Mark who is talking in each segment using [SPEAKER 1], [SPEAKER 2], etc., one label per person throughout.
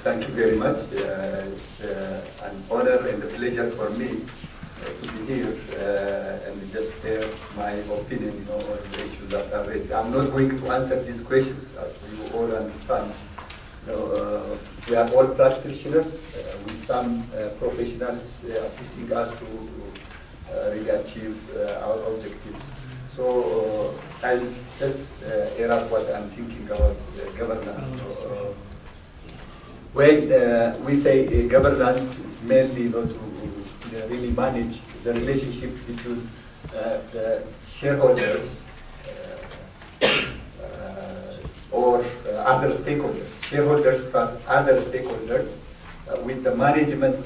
[SPEAKER 1] Thank you very much. It's an honor and a pleasure for me to be here and just share my opinion, on the issues that are raised. I'm not going to answer these questions, as you all understand. We are all practitioners with some professionals assisting us to really achieve our objectives. So I'll just air out what I'm thinking about governance. When we say governance, it's mainly to really manage the relationship between the shareholders or other stakeholders, shareholders plus other stakeholders with the management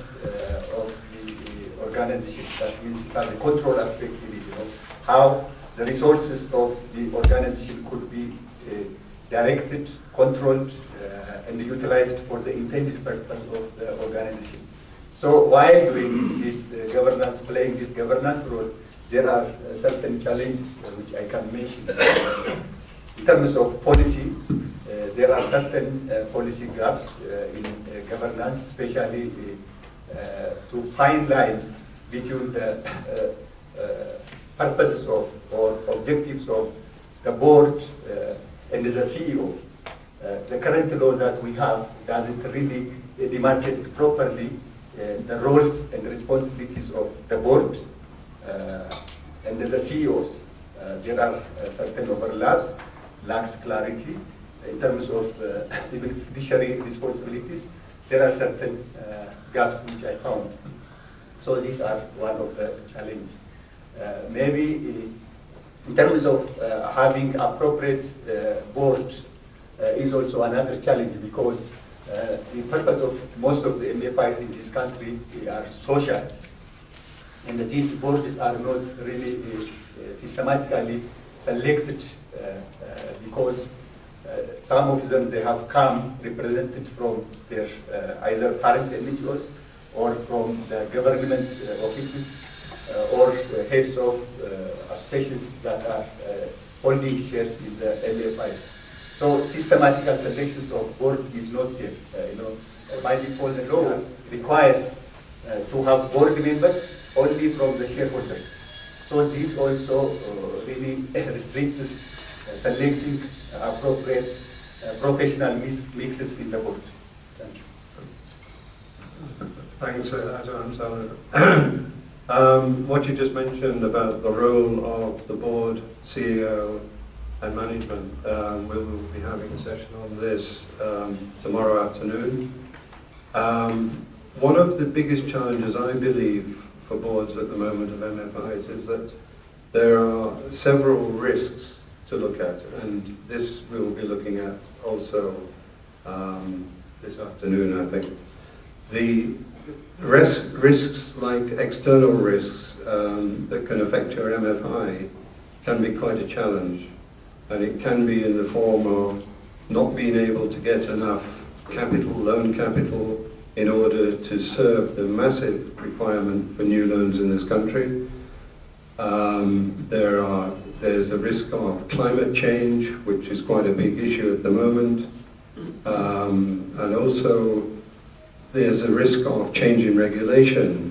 [SPEAKER 1] of the organization. That means it has a control aspect in it, how the resources of the organization could be directed, controlled, and utilized for the intended purpose of the organization. So while doing this governance, playing this governance role, there are certain challenges which I can mention. In terms of policy, there are certain policy gaps in governance, especially to fine line between the purposes of or objectives of the board and the CEO. The current law that we have doesn't really demarcate properly the roles and responsibilities of the board and the CEOs. There are certain overlaps, lacks clarity in terms of even fiduciary responsibilities. There are certain gaps which I found. So these are one of the challenges. Maybe in terms of having appropriate board is also another challenge, because the purpose of most of the MFIs in this country are social, and these boards are not really systematically selected because some of them, they have come represented from their either parent NGOs or from the government offices or heads of associations that are holding shares in the MFI. So systematical selections of board is not safe. By default, the law requires to have board members only from the shareholders. So this also really restricts selecting appropriate professional mixes in the board. Thank you.
[SPEAKER 2] Thanks, Adam. What you just mentioned about the role of the board, CEO, and management, we will be having a session on this tomorrow afternoon. One of the biggest challenges, I believe, for boards at the moment of MFIs is that there are several risks to look at, and this we will be looking at also this afternoon, I think. The risks like external risks that can affect your MFI can be quite a challenge, and it can be in the form of not being able to get enough capital, loan capital, in order to serve the massive requirement for new loans in this country. There's the risk of climate change, which is quite a big issue at the moment, and also there's a risk of changing regulation,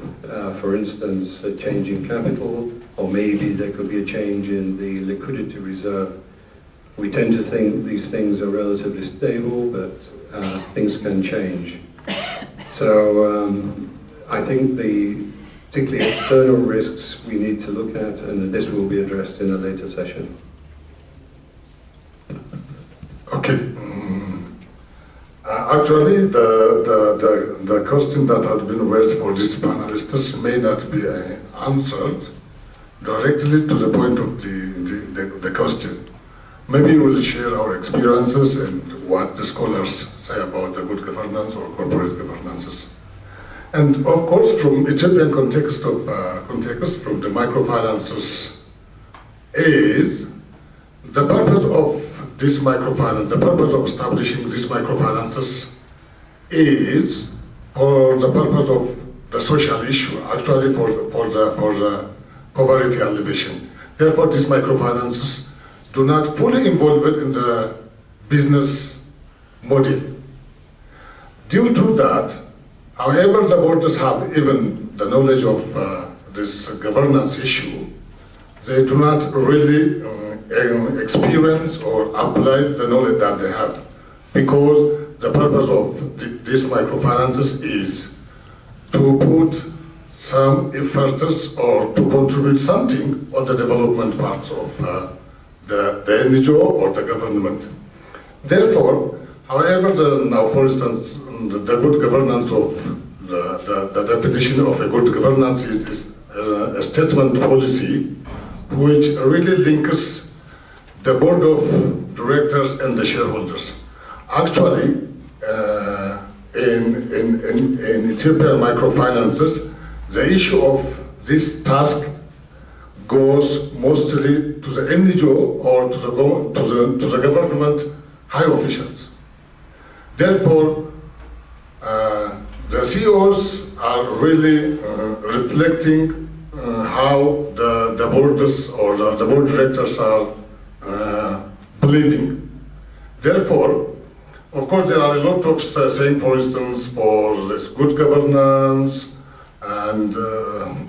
[SPEAKER 2] for instance, a change in capital, or maybe there could be a change in the liquidity reserve. We tend to think these things are relatively stable, but things can change. So I think particularly external risks we need to look at, and this will be addressed in a later session.
[SPEAKER 3] Okay. Actually, the question that has been raised for these panelists may not be answered directly to the point of the question. Maybe we'll share our experiences and what the scholars say about the good governance or corporate governances. And of course, from Ethiopian context, from the microfinances, is the purpose of this microfinance, the purpose of establishing these microfinances is for the purpose of the social issue, actually for the poverty alleviation. Therefore, these microfinances do not fully involve it in the business model. Due to that, however the borders have even the knowledge of this governance issue, they do not really experience or apply the knowledge that they have, because the purpose of these microfinances is to put some efforts or to contribute something on the development parts of the NGO or the government. Therefore, however, now for instance, the good governance of the definition of a good governance is a statement policy which really links the board of directors and the shareholders. Actually, in Ethiopian microfinances, the issue of this task goes mostly to the NGO or to the government high officials. Therefore, the CEOs are really reflecting how the boards or the board directors are believing. Therefore, of course, there are a lot of saying, for instance, for this good governance and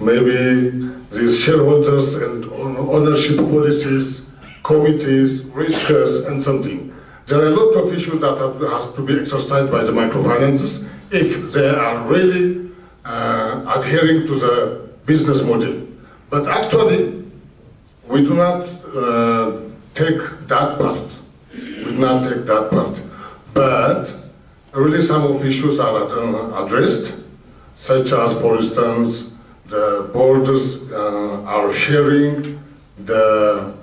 [SPEAKER 3] maybe these shareholders and ownership policies, committees, risks, and something. There are a lot of issues that has to be exercised by the microfinances if they are really adhering to the business model. But actually, we do not take that part. We do not take that part. But really some of issues are addressed, such as, for instance, the borders are sharing the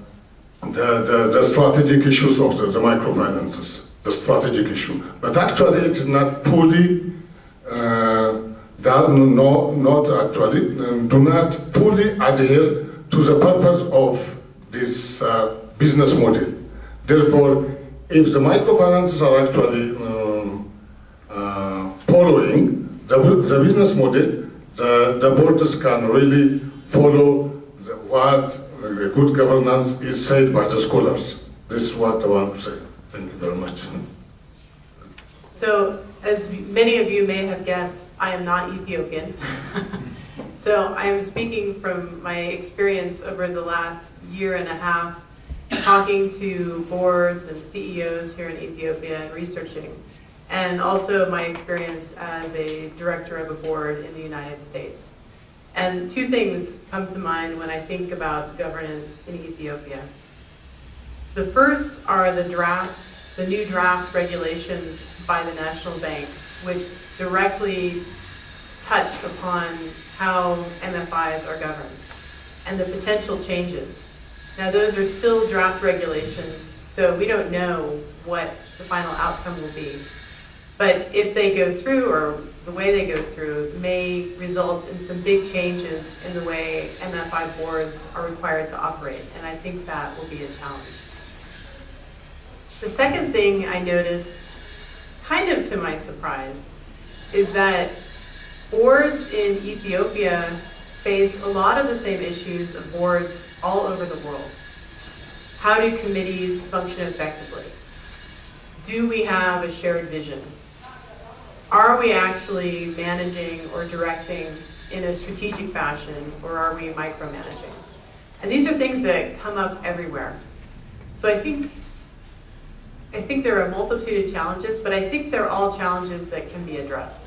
[SPEAKER 3] strategic issues of the microfinances, the strategic issue. But actually it is not fully, do not fully adhere to the purpose of this business model. Therefore, if the microfinances are actually following the business model, the borders can really follow what good governance is said by the scholars. This is what I want to say. Thank you very much.
[SPEAKER 4] So, as many of you may have guessed, I am not Ethiopian. So I am speaking from my experience over the last year and a half, talking to boards and CEOs here in Ethiopia and researching, and also my experience as a director of a board in the United States. And two things come to mind when I think about governance in Ethiopia. The first are the new draft regulations by the National Bank, which directly touch upon how MFIs are governed and the potential changes. Now, those are still draft regulations, so we don't know what the final outcome will be. But if they go through, or the way they go through, may result in some big changes in the way MFI boards are required to operate, and I think that will be a challenge. The second thing I noticed, kind of to my surprise, is that boards in Ethiopia face a lot of the same issues of boards all over the world. How do committees function effectively? Do we have a shared vision? Are we actually managing or directing in a strategic fashion, or are we micromanaging? And these are things that come up everywhere. So I think there are a multitude of challenges, but I think they're all challenges that can be addressed.